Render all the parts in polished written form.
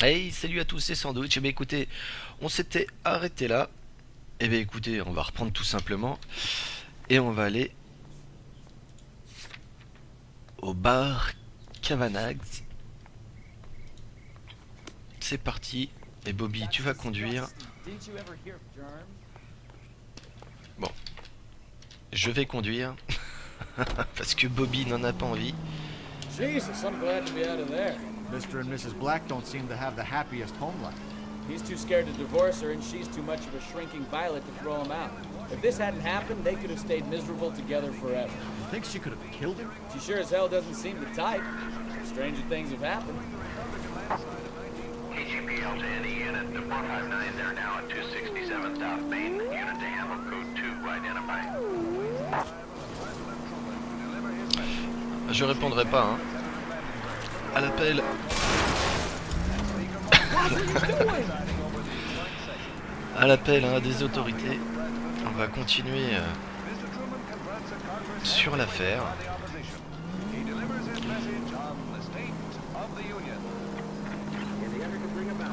Hey, salut à tous, c'est Sandwich. Eh bien écoutez, on s'était arrêté là. Eh bien écoutez, on va reprendre tout simplement. Et on va aller au bar Cavanagh. C'est parti. Et Bobby, tu vas conduire. Bon, je vais conduire. Parce que Bobby n'en a pas envie. Jesus, I'm glad to be out of there. Mr. and Mrs. Black don't seem to have the happiest home life. He's too scared to divorce her, and she's too much of a shrinking violet to throw him out. If this hadn't happened, they could have stayed miserable together forever. You think she could have killed him? She sure as hell doesn't seem the type. Stranger things have happened. KGPL to any unit, the 459 there now at 267 South Main. Unit to handle code 2, identified. Je répondrai pas, hein. À l'appel. À l'appel hein, des autorités. On va continuer sur l'affaire.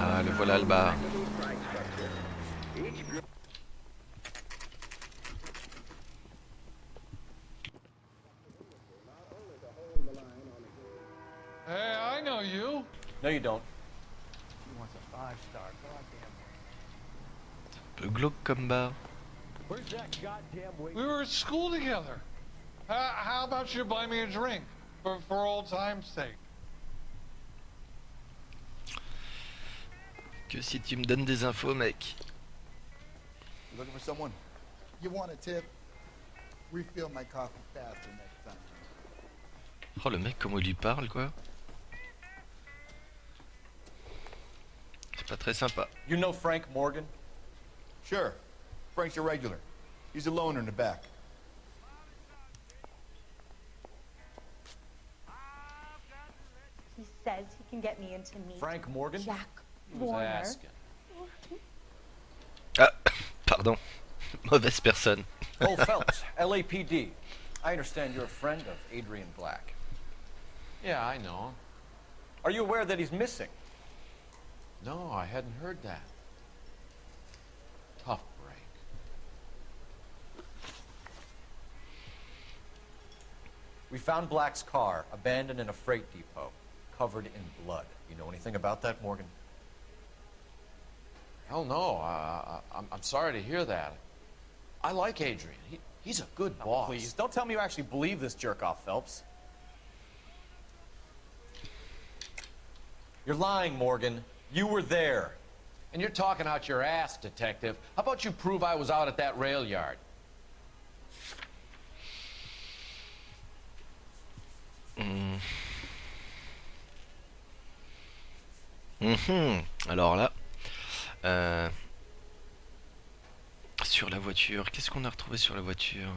Ah, le voilà le bar. Hey, I know you. No, you don't. Un peu glauque comme bar. We were at school together. How about you buy me a drink for old time's sake? Que si tu me donnes des infos, mec. Looking for someone? You want a tip? Refill my coffee faster next time. Oh, le mec, comment il lui parle, quoi. C'est pas très sympa. You know Frank Morgan? Sure. Frank's a regular. He's a loner in the back. He says he can get me into meet Frank Morgan? Jack Who's Warner. asking? Ah, pardon. Mauvaise personne. Oh, Phelps, LAPD. I understand you're a friend of Adrian Black. Yeah, I know him. Are you aware that he's missing? No, I hadn't heard that. Tough break. We found Black's car abandoned in a freight depot, covered in blood. You know anything about that, Morgan? Hell no. I'm sorry to hear that. I like Adrian. He's a good boss. Please, don't tell me you actually believe this jerk-off, Phelps. You're lying, Morgan. You were there. And you're talking out your ass, detective. How about you prove I was out at that rail yard? Alors là, sur la voiture, qu'est-ce qu'on a retrouvé sur la voiture?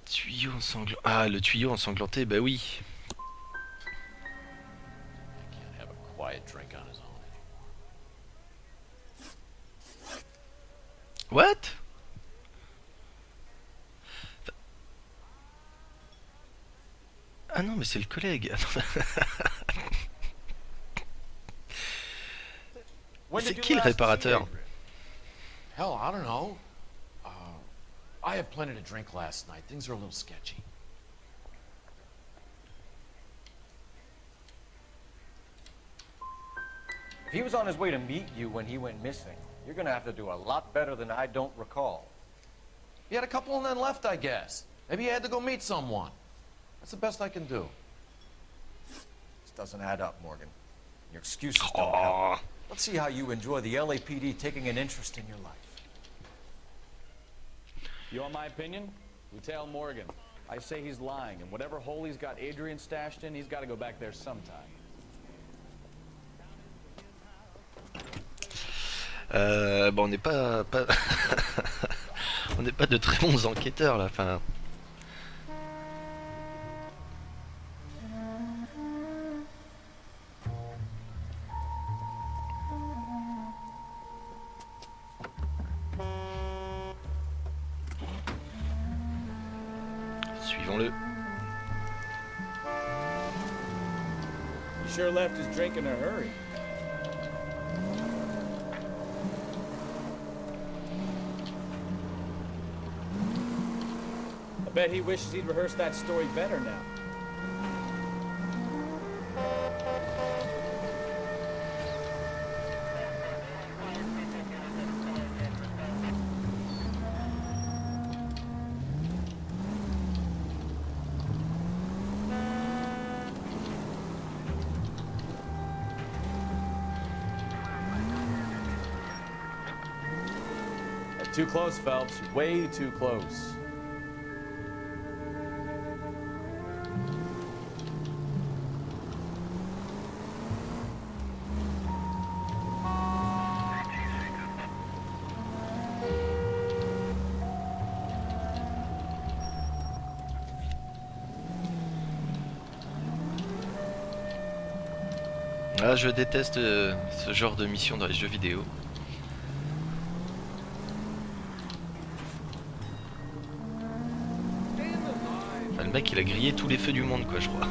Tuyau ensanglanté. Ah, le tuyau ensanglanté, bah oui. Can't have a quiet drink on his own anymore. What? Ah non, mais c'est le collègue. When C'est did qui you le last see réparateur? Adrian? Hell, I don't know. I had plenty to drink last night. Things are a little sketchy. If he was on his way to meet you when he went missing, you're gonna have to do a lot better than I don't recall. He had a couple and then left, I guess. Maybe he had to go meet someone. That's the best I can do. This doesn't add up, Morgan. Your excuses don't help. Oh, Let's see how you enjoy the LAPD taking an interest in your life. You want my opinion? We tell Morgan. I say he's lying, and whatever hole he's got Adrian stashed in, he's got to go back there sometime. bon, on n'est pas, on n'est pas de très bons enquêteurs là. Enfin, suivons-le. sure left his drink in a hurry. I bet he wishes he'd rehearsed that story better now. Too close, Phelps. Way too close. Ah, je déteste ce genre de mission dans les jeux vidéo. Enfin, le mec il a grillé tous les feux du monde quoi je crois.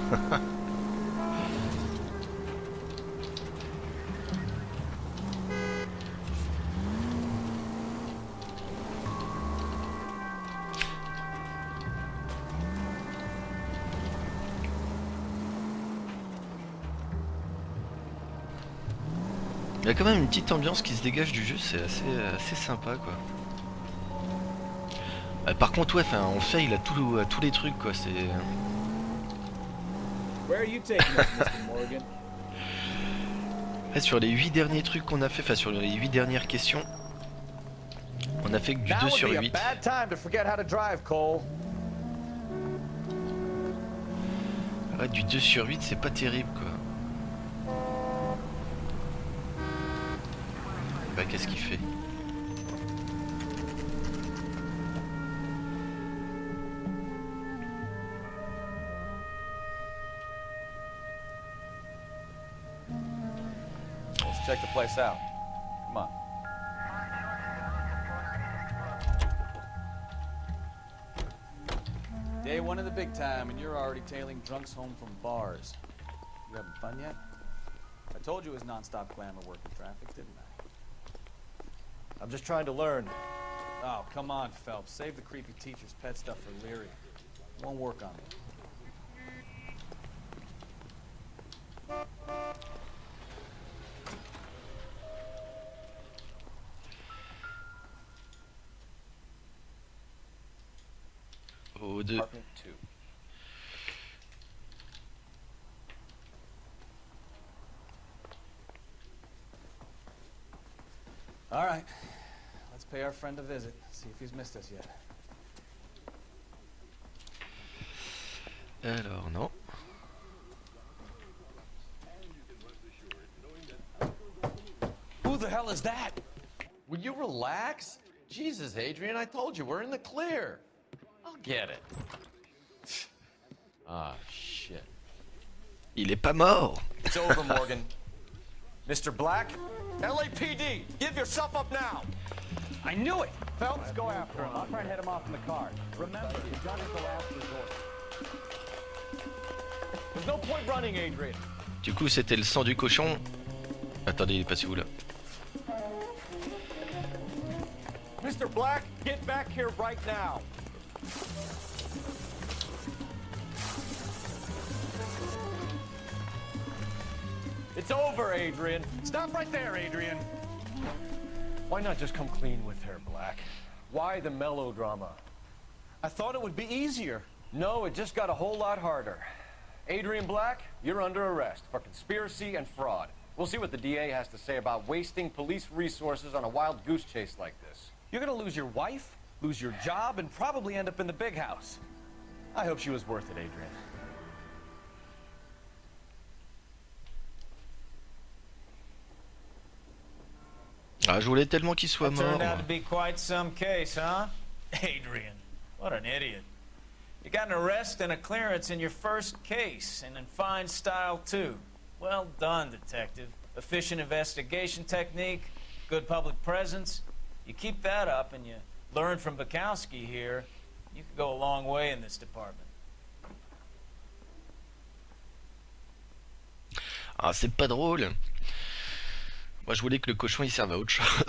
Il y a quand même une petite ambiance qui se dégage du jeu, c'est assez sympa quoi. Par contre ouais, on fail à tous les trucs quoi, c'est... Where are you taking us, Mr. Morgan? Ouais, sur les 8 derniers trucs qu'on a fait, enfin sur les 8 dernières questions, on a fait que du 2 sur 8. Ouais, du 2 sur 8 c'est pas terrible quoi. Bah qu'est-ce qu'il fait? Let's check the place out. Come on. Day one of the big time, and you're already tailing drunks home from bars. You having fun yet? I told you it was non-stop glamour work in traffic, didn't I? I'm just trying to learn. Oh, come on, Phelps. Save the creepy teacher's pet stuff for Leary. It won't work on me. Au 2. Apartment 2. All right. Let's pay our friend a visit. See if he's missed us yet. Alors non. Who the hell is that? Will you relax? Jesus, Adrian, I told you, we're in the clear. I'll get it. Ah, shit. Il est pas mort. It's over, Morgan. Mr. Black, LAPD, give yourself up now. I knew it! Phelps, go after him. I'll try and head him off in the car. Remember, the gun is the last resort. There's no point running, Adrian. Du coup c'était le sang du cochon. Attendez, il est passé où là? Mr. Black, get back here right now. It's over, Adrian. Stop right there, Adrian. Why not just come clean with her, Black? Why the melodrama? I thought it would be easier. No, it just got a whole lot harder. Adrian Black, you're under arrest for conspiracy and fraud. We'll see what the DA has to say about wasting police resources on a wild goose chase like this. You're gonna lose your wife, lose your job, and probably end up in the big house. I hope she was worth it, Adrian. Ah, je voulais tellement qu'il soit mort. Turned out to be quite some case, huh? Adrian, what an idiot. You got an arrest and a clearance in your first case, and in fine style, too. Well done, detective. Efficient investigation technique, good public presence. You keep that up and you learn from Bukowski here, you could go a long way in this department. Ah, c'est pas drôle. Moi, je voulais que le cochon il serve à autre chose.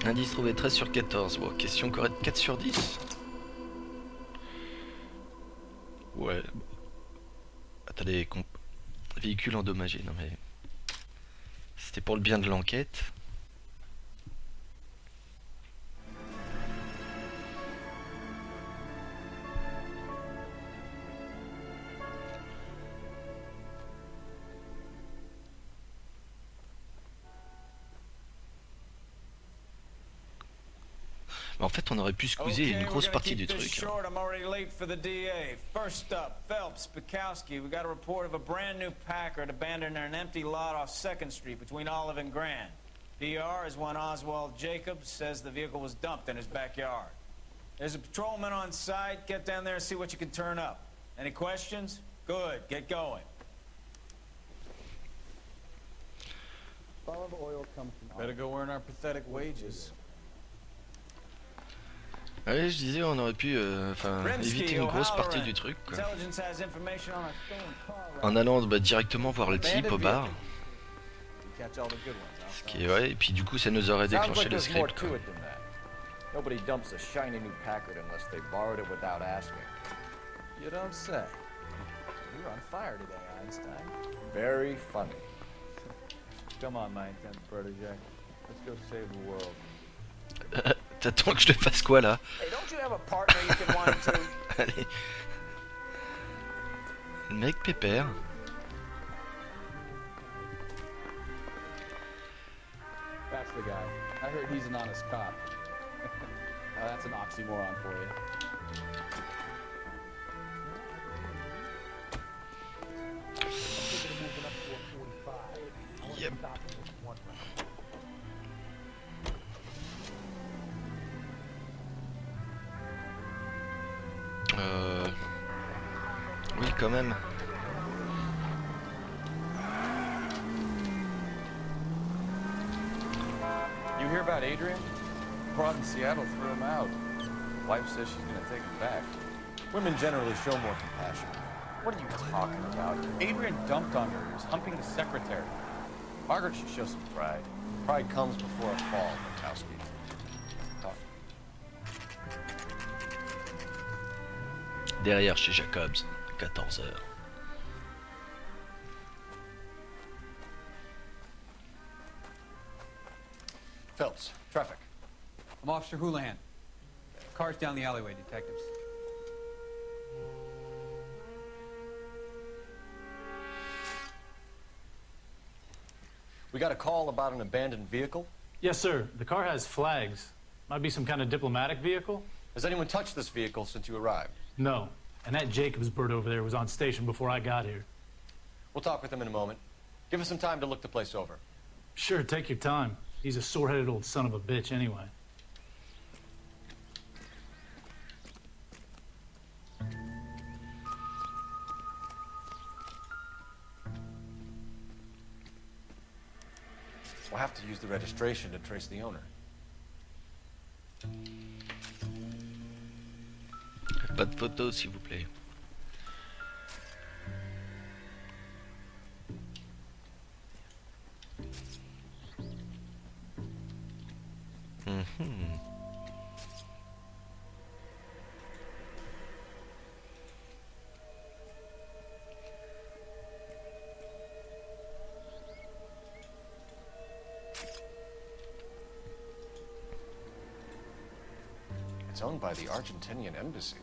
Indice trouvé 13 sur 14. Bon, question correcte 4 sur 10. Ouais. Attendez, véhicule endommagé. Non mais. C'était pour le bien de l'enquête. En fait, on aurait pu squeezer une grosse partie du truc. Short, I'm already late for the DA. First up, Phelps, Bukowski. We got a report of a brand new Packard abandoned in an empty lot off 2nd Street between Olive and Grand. PR is one Oswald Jacobs says the vehicle was dumped in his backyard. There's a patrolman on site. Get down there and see what you can turn up. Any questions? Good. Get going. Olive oil comes from Better go earn our pathetic wages. Ouais, je disais, on aurait pu éviter une grosse partie du truc, quoi. En allant directement voir le type au bar. Ce qui est, ouais, et puis du coup, ça nous aurait déclenché le script, quoi. Nobody dumps a shiny new Packard unless they borrowed it without asking. You don't say. You're on fire today, Einstein. Very funny. Come on, my intense protege. Let's go save the world. T'attends que je te fasse quoi là? Hey, don't you have a partner you can whine to? Allez. Le mec pépère. That's the guy. I heard he's an honest cop. That's an oxymoron for you. Yep. Oui, quand même. You hear about Adrian? Broad in Seattle threw him out. Wife says she's gonna take him back. Women generally show more compassion. What are you talking about? Adrian dumped on her. He was humping the secretary. Margaret should show some pride. Pride comes before a fall, Bukowski. Derrière chez Jacobs, 14h. Phelps, traffic. I'm Officer Houlihan. Car's down the alleyway, detectives. We got a call about an abandoned vehicle? Yes, sir. The car has flags. Might be some kind of diplomatic vehicle. Has anyone touched this vehicle since you arrived? No. And that Jacobs bird over there was on station before I got here. We'll talk with him in a moment. Give us some time to look the place over. Sure, take your time. He's a sore-headed old son of a bitch anyway. We'll have to use the registration to trace the owner. Pas de photos, s'il vous plaît. It's owned by the Argentinian embassy.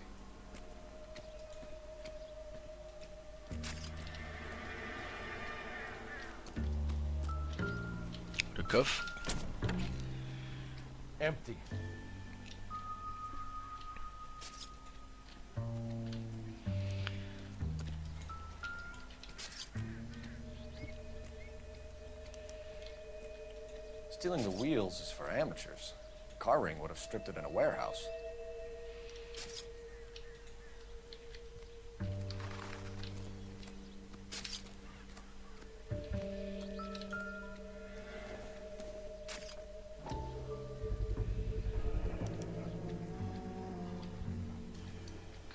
Le coffre. Empty. Stealing the wheels is for amateurs. Car ring would have stripped it in a warehouse.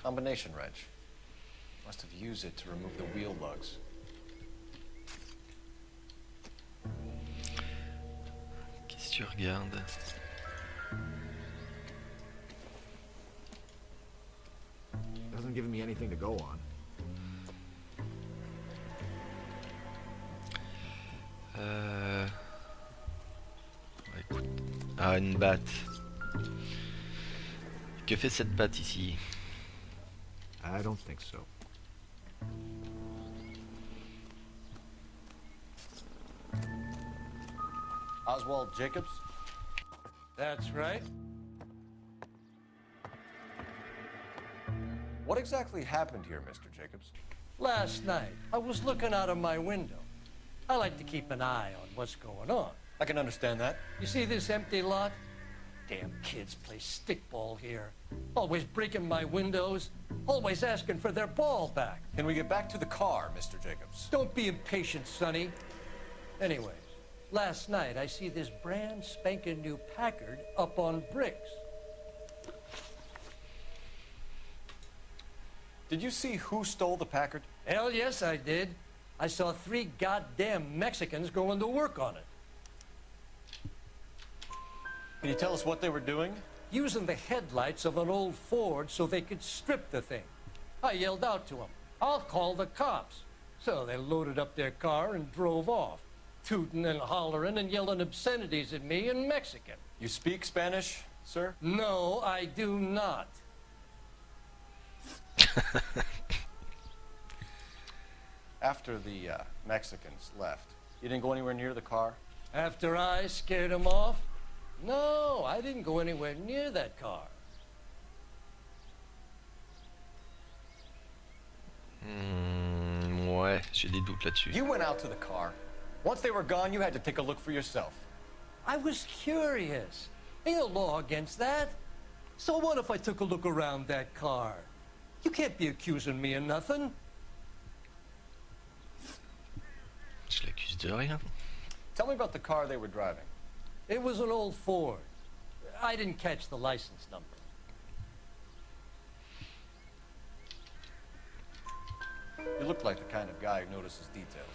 Combination wrench. Must have used it to remove the wheel lugs. Qu'est-ce que tu regardes? Doesn't give me anything to go on. Écoute. Ah, une batte. Que fait cette batte ici? I don't think so. Oswald Jacobs? That's right. What exactly happened here, Mr. Jacobs? Last night, I was looking out of my window. I like to keep an eye on what's going on. I can understand that. You see this empty lot? Damn kids play stickball here. Always breaking my windows. Always asking for their ball back. Can we get back to the car, Mr. Jacobs? Don't be impatient, Sonny. Anyways, last night I see this brand spanking new Packard up on bricks. Did you see who stole the Packard? Hell yes, I did. I saw 3 goddamn Mexicans going to work on it. Can you tell us what they were doing? Using the headlights of an old Ford so they could strip the thing. I yelled out to them, "I'll call the cops." So they loaded up their car and drove off, tooting and hollering and yelling obscenities at me in Mexican. You speak Spanish, sir? No, I do not. After the Mexicans left, you didn't go anywhere near the car? After I scared them off? No, I didn't go anywhere near that car. Ouais, j'ai des doutes là-dessus. You went out to the car. Once they were gone, you had to take a look for yourself. I was curious. Ain't no law against that. So what if I took a look around that car? You can't be accusing me of nothing. Je l'accuse de rien. Tell me about the car they were driving. It was an old Ford. I didn't catch the license number. You look like the kind of guy who notices details.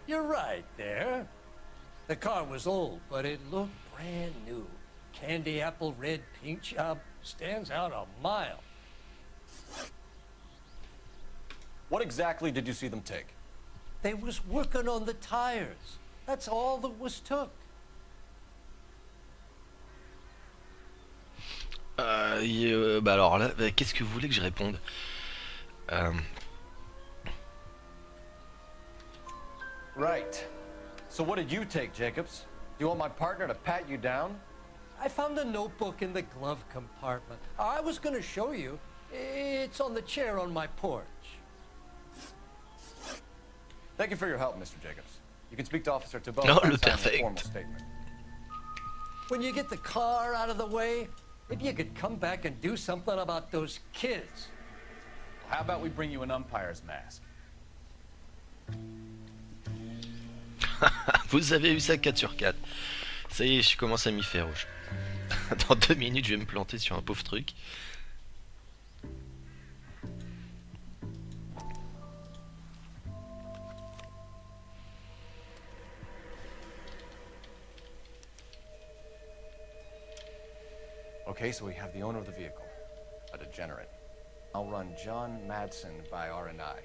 You're right there. The car was old, but it looked brand new. Candy apple red paint job stands out a mile. What exactly did you see them take? They was working on the tires. That's all that was took. Bah alors là, qu'est-ce que vous voulez que je réponde? Right. So what did you take, Jacobs? You want my partner to pat you down? I found a notebook in the glove compartment. I was going to show you. It's on the chair on my porch. Thank you for your help, Mr. Jacobs. You can speak to Officer Thibault No, and le sign a perfect. formal statement. When you get the car out of the way, maybe you could come back and do something about those kids. How about we bring you an umpire's mask? Vous avez eu ça 4 sur 4. Ça y est, je commence à m'y faire. Dans 2 minutes, je vais me planter sur un pauvre truc. Okay, so we have the owner of the vehicle, a degenerate. I'll run John Madsen by R&I.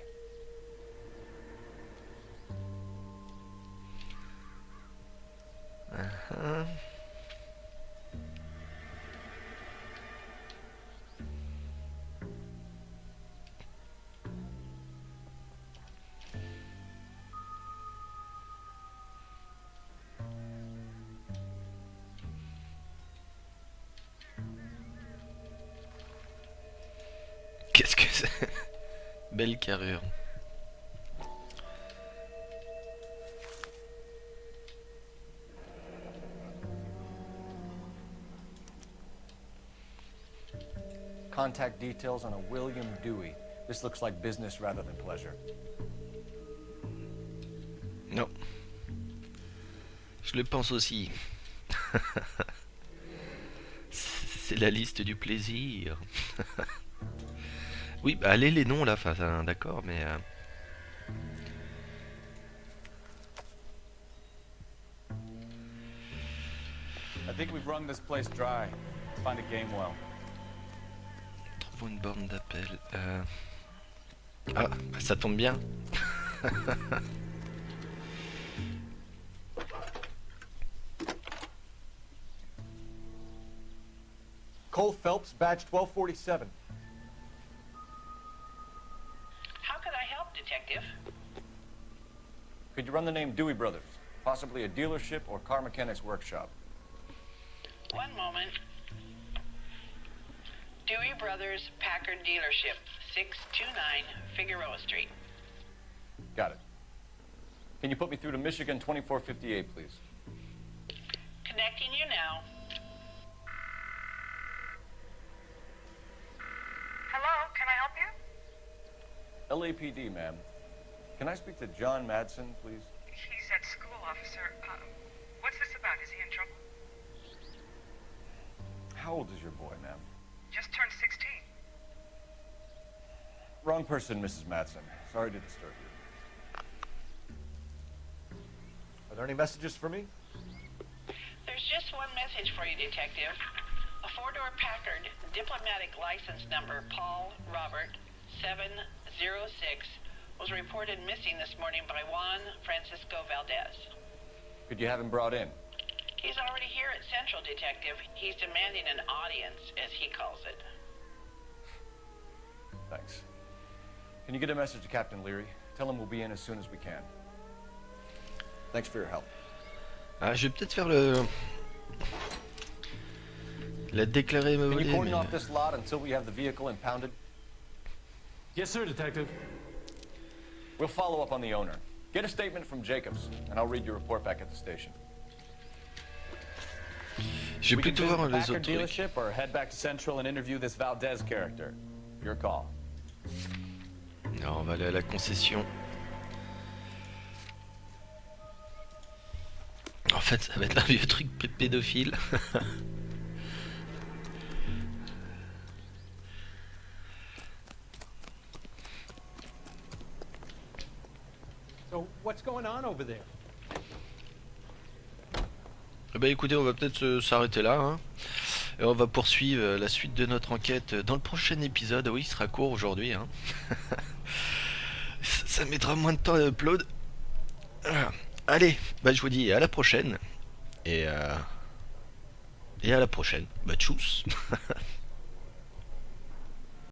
Qu'est-ce que c'est? Belle carrure. Contact details on a William Dewey. This looks like business rather than pleasure. Non. Je le pense aussi. C'est la liste du plaisir. Oui, bah allez les noms là, enfin d'accord, mais... I think we've wrung this place dry. Let's find a game well. Trouvons une borne d'appel. Ah, bah, ça tombe bien. Cole Phelps, badge 1247. How could I help, Detective? Could you run the name Dewey Brothers? Possibly a dealership or car mechanics workshop. One moment. Dewey Brothers Packard Dealership, 629 Figueroa Street. Got it. Can you put me through to Michigan 2458, please? Connecting you now. Hello, can I help you? LAPD, ma'am. Can I speak to John Madsen, please? He's at school, officer. What's this about? Is he in trouble? How old is your boy, ma'am? Just turned 16. Wrong person, Mrs. Madsen. Sorry to disturb you. Are there any messages for me? There's just one message for you, Detective. A four-door Packard, diplomatic license number Paul Robert 706, was reported missing this morning by Juan Francisco Valdez. Could you have him brought in? He's already here at Central, Detective. He's demanding an audience, as he calls it. Thanks. Can you get a message to Captain Leary? Tell him we'll be in as soon as we can. Thanks for your help. Ah, je vais peut-être faire le... La déclarer Can you volée, cordon mais... off this lot until we have the vehicle impounded? Yes, sir, Detective. We'll follow up on the owner. Get a statement from Jacobs, and I'll read your report back at the station. Je vais We can plutôt visit voir the les Packard autres trucs. dealership or head back to Central and interview this Valdez character. Your call. Non, on va aller à la concession. En fait, ça va être un vieux truc pédophile. So what's going on over there? Bah écoutez, on va peut-être s'arrêter là. Hein. Et on va poursuivre la suite de notre enquête dans le prochain épisode. Oui, il sera court aujourd'hui. Hein. Ça mettra moins de temps à upload. Allez, bah je vous dis à la prochaine. Et à la prochaine. Bah tchuss.